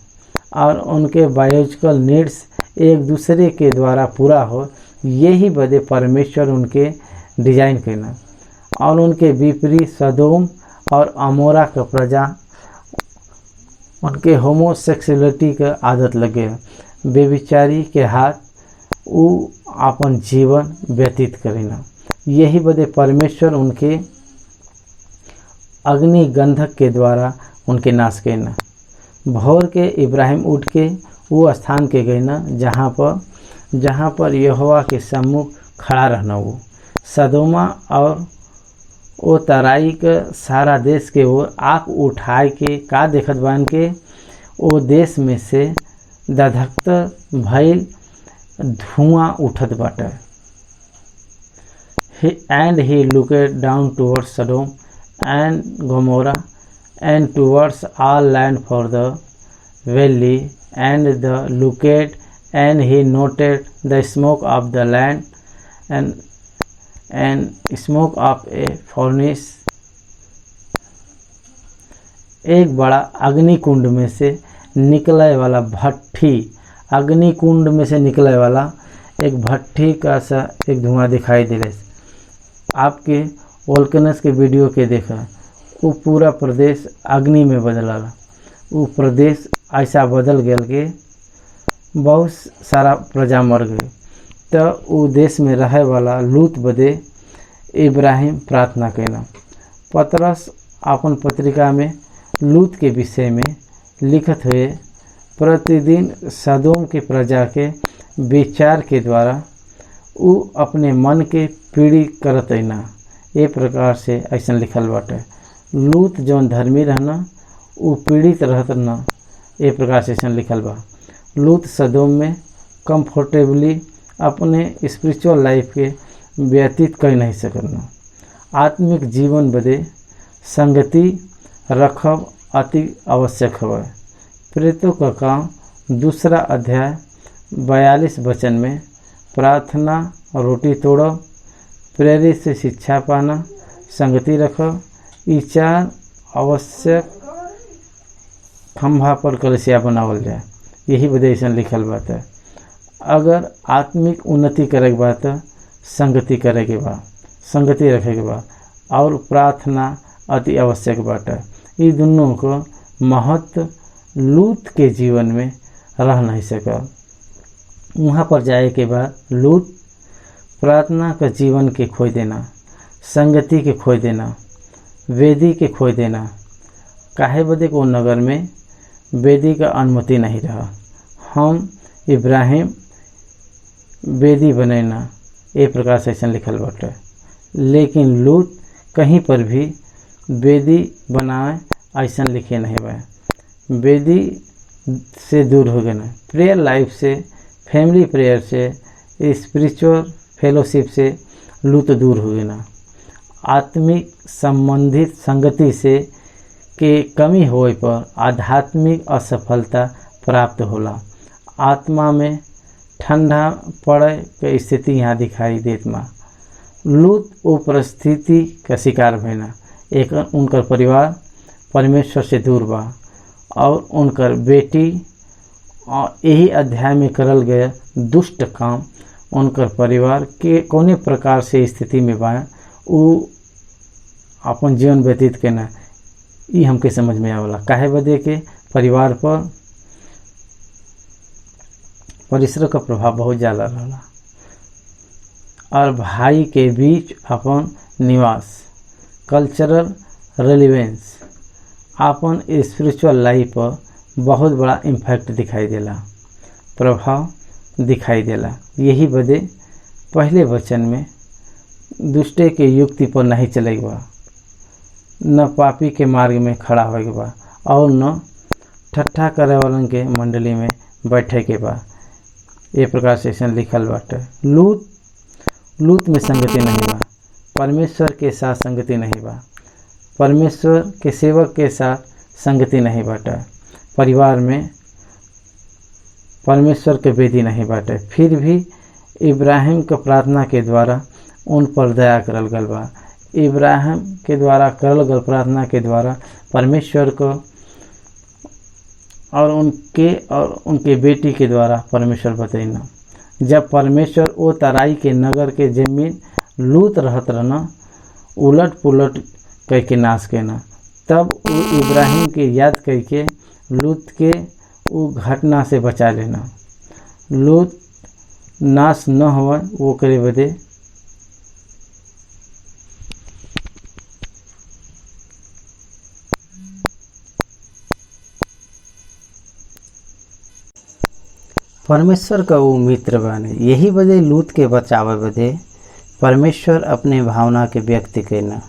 S1: और उनके बायोलॉजिकल नीड्स एक दूसरे के द्वारा पूरा हो, यही बदे परमेश्वर उनके डिजाइन करना। और उनके विपरीत सदोम और अमोरा का प्रजा उनके होमोसेक्सुअलिटी का आदत लगे, बेविचारी के हाथ वो अपन जीवन व्यतीत करेना। यही बदे परमेश्वर उनके अग्नि गंधक के द्वारा उनके नाश करना। भोर के इब्राहिम उठ के वो स्थान के गए ना जहाँ पर यहोवा के सम्मुख खड़ा रहना। वो सदोमा और वो तराई के सारा देश के ओर आँख उठाए के का देखत बान के वो देश में से दधकत भइल धुआं उठत बाटे। And he looked down towards Sodom and Gomorrah and towards all land for the valley, and the looked and he noted the smoke of the land and smoke of a furnace। एक बड़ा अग्निकुंड में से निकले वाला भट्ठी, अग्निकुंड में से निकले वाला एक भट्ठी का सा एक धुआं दिखाई दे रहा। आपके वोल्केनस के वीडियो के देखा, वो पूरा प्रदेश अग्नि में बदला, वो प्रदेश ऐसा बदल गया कि बहुत सारा प्रजा मर गए। तो वो देश में रहे वाला लूत बदे इब्राहिम प्रार्थना कैला। पतरस अपन पत्रिका में लूत के विषय में लिखत हुए प्रतिदिन सदोम के प्रजा के विचार के द्वारा वो अपने मन के पीड़ित करत ना। ये प्रकार से ऐसा लिखल बाटे, लूत जौन धर्मी रहना वो पीड़ित रहत ना। ये प्रकार से ऐसा लिखल बा। लूत सदोम में कंफर्टेबली अपने स्पिरिचुअल लाइफ के व्यतीत कर नहीं सकना। आत्मिक जीवन बदे संगति रखब अति आवश्यक है। प्रेरितों का काम 2 अध्याय 42 वचन में प्रार्थना, रोटी तोड़ब, प्रेरित से शिक्षा पाना, संगति रखब, ये 4 आवश्यक खंभा पर कलसिया बनावल जाए। यही बदे ऐसा लिखल बात है। अगर आत्मिक उन्नति करे के बात संगति करे के बाद, संगति रखे के बाद, और प्रार्थना अति आवश्यक बात है। ये दोनों को महत्व लूत के जीवन में रह नहीं सका। वहाँ पर जाए के बाद लूत प्रार्थना का जीवन के खोई देना, संगति के खोई देना, वेदी के खोई देना। काहे बदे को नगर में वेदी का अनुमति नहीं रहा। हम इब्राहिम वेदी बनेना, ए प्रकार से ऐसा लिखल बाटे। लेकिन लूत कहीं पर भी वेदी बनाए ऐसा लिखे नहीं बा। वेदी से दूर हो गए ना। प्रेयर लाइफ से, फैमिली प्रेयर से, स्पिरिचुअल फेलोशिप से लूत दूर हो गए ना। आत्मिक संबंधित संगति से के कमी होए पर आध्यात्मिक असफलता प्राप्त होला। आत्मा में ठंडा पड़े के स्थिति यहाँ दिखाई देत बा। लूत वो परिस्थिति का शिकार भइना। एक उनकर परिवार परमेश्वर से दूर बा और उनकर बेटी यही अध्याय में करल गया दुष्ट काम उनकर परिवार के कोने प्रकार से स्थिति में बा, वो अपन जीवन व्यतीत करना। ये हमके समझ में आवला। काहे बदे के परिवार पर परिसर का प्रभाव बहुत ज़्यादा रहला और भाई के बीच अपन निवास, कल्चरल रेलिवेंस, अपन स्पिरिचुअल लाइफ पर बहुत बड़ा इम्पैक्ट दिखाई देला, प्रभाव दिखाई देला। यही बदे पहले वचन में दुष्टे के युक्ति पर नहीं चलेगा, न पापी के मार्ग में खड़ा होए बा और न ठट्ठा करे वालन के मंडली में बैठे के बा। ये प्रकार से ऐसा लिखल बाटे। लूत में संगति नहीं बा, परमेश्वर के साथ संगति नहीं बा, परमेश्वर के सेवक के साथ संगति नहीं बाटे, परिवार में परमेश्वर के वेदी नहीं बाटे। फिर भी इब्राहिम के प्रार्थना के द्वारा उन पर दया करल गल बा। इब्राहिम के द्वारा करल गल प्रार्थना के द्वारा परमेश्वर को और उनके बेटी के द्वारा परमेश्वर बतैना। जब परमेश्वर वो तराई के नगर के जमीन लूत रहत रहना उलट पुलट करके नाश करना, तब वो इब्राहिम के याद करके लूत के वो घटना से बचा लेना। लूत नाश न हो वो करे बदे परमेश्वर का वो मित्र बने। यही बदे लूत के बचावे बदे परमेश्वर अपने भावना के व्यक्त करना।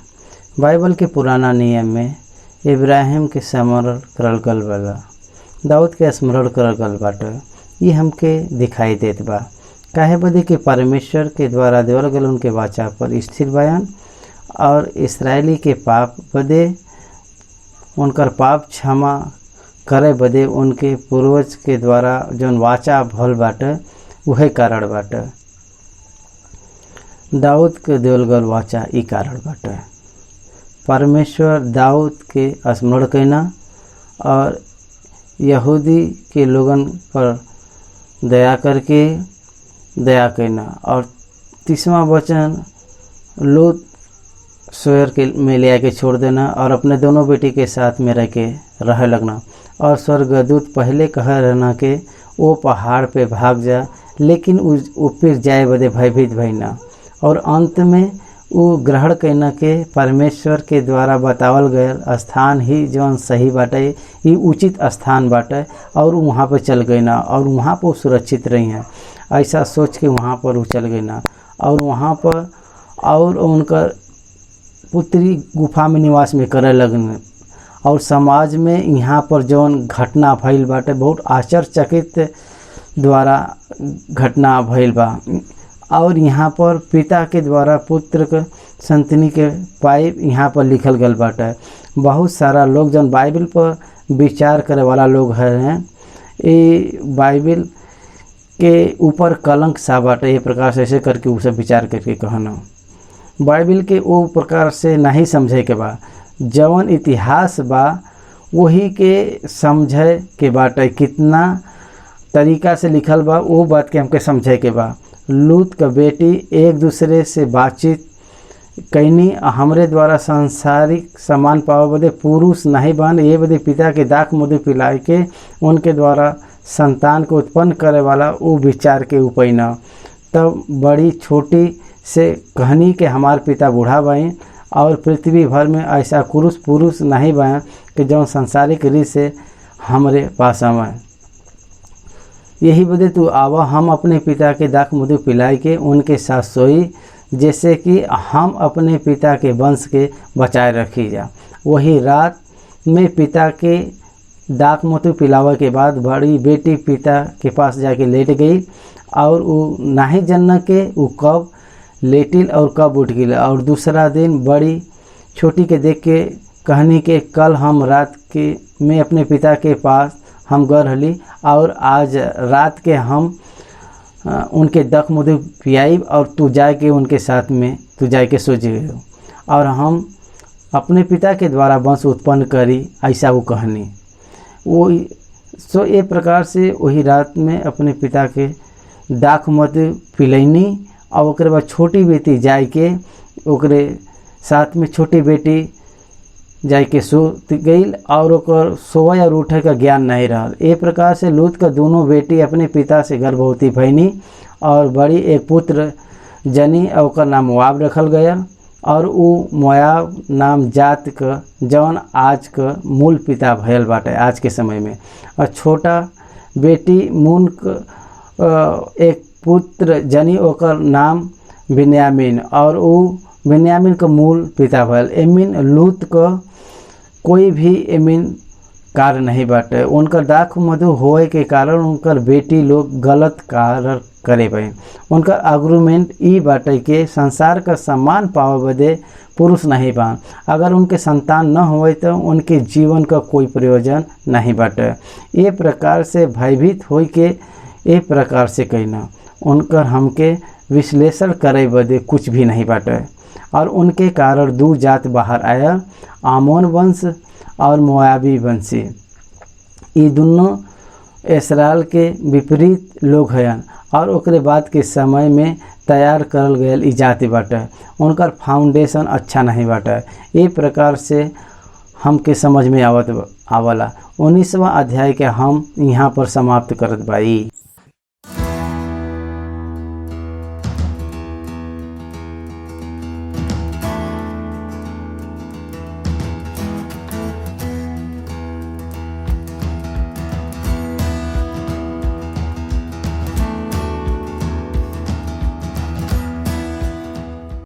S1: बाइबल के पुराना नियम में इब्राहिम के स्मरण करल गल बा, दाऊद के स्मरण करल गल बाटे। ये हमके दिखाई देत बा। काहे बदे कि परमेश्वर के द्वारा देवल गल उनके वाचा पर स्थिर बयान और इसराइली के पाप बदे उनकर पाप क्षमा करे बदे उनके पूर्वज के द्वारा जौन वाचा भल बाटे वही कारण बाटे। दाऊद के देवल गल वाचा ई कारण बाटे। परमेश्वर दाऊद के स्मरण कैना और यहूदी के लोगन पर दया करके दया कैना। और 30वां वचन लूत सोयर के में ले आके छोड़ देना और अपने दोनों बेटी के साथ में रह के रह लगना। और स्वर्गदूत पहले कह रहना कि वो पहाड़ पे भाग जा, लेकिन वो फिर जाए बदे भयभीत भइना। और अंत में वो ग्रहण कैना के परमेश्वर के द्वारा बतावल गए स्थान ही जौन सही बाटे, ये उचित स्थान बाटे, और वहाँ पर चल गई ना और वहाँ पर सुरक्षित रही हैं। ऐसा सोच के वहाँ पर वो चल गई ना और वहाँ पर और उनका पुत्री गुफा में निवास में करे लगन। और समाज में यहाँ पर जौन घटना भइल बाटे बहुत आश्चर्यचकित द्वारा घटना भइल बा। और यहाँ पर पिता के द्वारा पुत्र के संतति के पाइप यहाँ पर लिखल गल बाटे। बहुत सारा लोग जौन बाइबल पर विचार करे वाला लोग हैं, ये बाइबल के ऊपर कलंक सा बाटे। ये प्रकार से ऐसे करके उसे विचार करके कहना बाइबल के वो प्रकार से नहीं समझे के बा। जवन इतिहास बा वही के समझे के बाटे। कितना तरीका से लिखल बा वो बात के हमके समझे के बा। लूत का बेटी एक दूसरे से बातचीत कैनी। हमरे द्वारा सांसारिक सामान पावे बदे पुरुष नहीं बन, ये बदे पिता के दाख मधु पिलाए के उनके द्वारा संतान को उत्पन्न करे वाला वो विचार के उपैना। तब बड़ी छोटी से कहनी के हमार पिता बूढ़ा बाइन और पृथ्वी भर में ऐसा पुरुष नहीं बाइन कि जो संसारिक रीत से हमरे पास आवे। यही बदे तू आवा, हम अपने पिता के दाख मधु पिलाई के उनके साथ सोई, जैसे कि हम अपने पिता के वंश के बचाए रखी जा। वही रात में पिता के दाख मधु पिलावे के बाद बड़ी बेटी पिता के पास जाके लेट गई और वो नहीं जानना के वो कब लेटिल और कब उठ गई। और दूसरा दिन बड़ी छोटी के देख के कहनी के कल हम रात के में अपने पिता के पास हम गए रहली और आज रात के हम उनके दख मधु पियाई और तू जाए के उनके साथ में तू जाए के सो गए और हम अपने पिता के द्वारा वंश उत्पन्न करी, ऐसा वो कहनी। वो सो ये प्रकार से वही रात में अपने पिता के दाख मधु पिलैनी। और ओकरे बाद छोटी बेटी जाए के ओकरे साथ में छोटी बेटी जाए के सो गई और ओकर सोए और उठे का ज्ञान नहीं रहा। ए प्रकार से लूत का दोनों बेटी अपने पिता से गर्भवती भईनी और बड़ी एक पुत्र जनी और ओकर नाम मोआब रखल गया। और वो मोआब नाम जात का जौन आज का मूल पिता भयल बाटे आज के समय में। और छोटा बेटी मून एक पुत्र जनी ओकर नाम बिन्यामीन और वो बिन्यामीन का मूल पिता भयल। एमिन लूत का कोई भी एमिन कार्य नहीं बाटे। उनका दाख मधु होए के कारण उनकर बेटी लोग गलत कार्य करे बे। उनका आर्गुमेंट ई बाटे के संसार का सम्मान पावे बदे पुरुष नहीं बान। अगर उनके संतान न होए तो उनके जीवन का कोई प्रयोजन नहीं बाटे। ये प्रकार से भयभीत होई के ये प्रकार से कहना उनकर हमके विश्लेषण करे बदे कुछ भी नहीं बाटे। और उनके कारण दो जात बाहर आया, आमोन वंश और मोआबी वंशी। ये दोनों इसराइल के विपरीत लोग हैं और ओकरे बाद के समय में तैयार करल गयल ई जाति बाटे। उनकर फाउंडेशन अच्छा नहीं बाटे। ये प्रकार से हमके समझ में आवला। 19वां अध्याय के हम यहाँ पर समाप्त करत बाई।